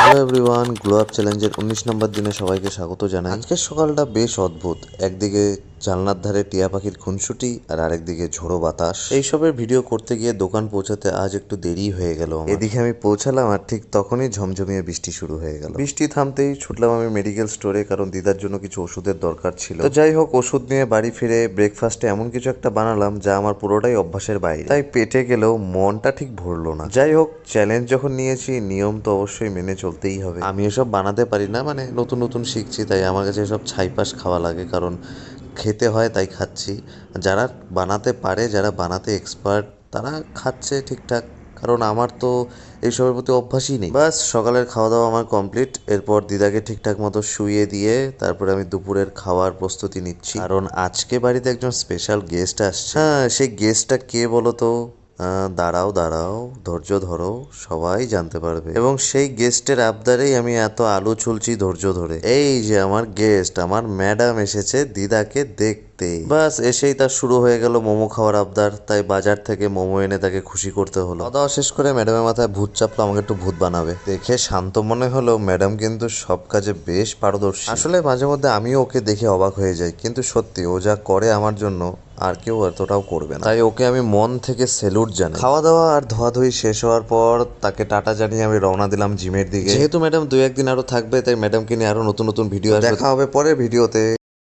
Hello everyone, glow up চ্যালেঞ্জের 19 নম্বর দিনে সবাইকে স্বাগত জানাই। আজকের সকালটা বেশ অদ্ভুত। একদিকে জানলার ধারে টিয়া পাখির খুনসুটি আর আরেকদিকে ঝোড়ো বাতাস। এইসবের ভিডিও করতে গিয়ে দোকান পৌঁছাতে আজ একটু দেরি হয়ে গেল। এদিকে আমি পৌঁছালাম আর ঠিক তখনই ঝমঝমিয়ে বৃষ্টি শুরু হয়ে গেল। বৃষ্টি থামতেই ছুটলাম আমি মেডিকেল স্টোরে, কারণ দিদার জন্য কিছু ওষুধের দরকার ছিল। তো যাই হোক, ওষুধ নিয়ে বাড়ি ফিরে ব্রেকফাস্টে এমন কিছু একটা বানালাম যা আমার পুরোটাই অভ্যাসের বাইরে, তাই পেটে গেলেও মনটা ঠিক ভরলো না। যাই হোক, চ্যালেঞ্জ যখন নিয়েছি, নিয়ম তো অবশ্যই মেনে চলতেই হবে। আমি এসব বানাতে পারি না, মানে নতুন নতুন শিখছি, তাই আমার কাছে এসব ছাইপাশ খাওয়া লাগে, কারণ খেতে হয় তাই খাচ্ছি। যারা বানাতে পারে, যারা বানাতে এক্সপার্ট, তারা খাচ্ছে ঠিকঠাক, কারণ আমার তো এইসবের প্রতি অভ্যাসই নেই। বাস, সকালের খাওয়া দাওয়া আমার কমপ্লিট। এরপর দিদাকে ঠিকঠাক মতো শুইয়ে দিয়ে তারপরে আমি দুপুরের খাওয়ার প্রস্তুতি নিচ্ছি, কারণ আজকে বাড়িতে একজন স্পেশাল গেস্ট আসছে। হ্যাঁ, সেই গেস্টটা কে বলো তো? দাঁড়াও দাঁড়াও, ধৈর্য ধরো, সবাই জানতে পারবে। এবং সেই গেস্টের আবদারেই আমি এত আলু ছুলছি ধৈর্য ধরে। এই যে আমার গেস্ট, আমার ম্যাডাম এসেছে দিদাকে দেখতে। বাস, এসেই তার শুরু হয়ে গেল মোমো খাওয়ার আবদার, তাই বাজার থেকে মোমো এনে তাকে খুশি করতে হলো। খাওয়া দাওয়া শেষ করে ম্যাডামের মাথায় ভূত চাপলো, আমাকে একটু ভূত বানাবে। দেখে শান্ত মনে হলো, ম্যাডাম কিন্তু সব কাজে বেশ পারদর্শী। আসলে মাঝে মধ্যে আমিও ওকে দেখে অবাক হয়ে যাই, কিন্তু সত্যি ও যা করে আমার জন্য আর কেউ এতটাও করবে না, তাই ওকে আমি মন থেকে স্যালুট জানাই। খাওয়া দাওয়া আর ধোয়াধুয়ি শেষ হওয়ার পর তাকে টাটা জানিয়ে আমি রওনা দিলাম জিমের দিকে। যেহেতু ম্যাডাম 2-1 দিন আরো থাকবে, তাই ম্যাডামকে নিয়ে আরো নতুন নতুন ভিডিও দেখা হবে পরের ভিডিওতে।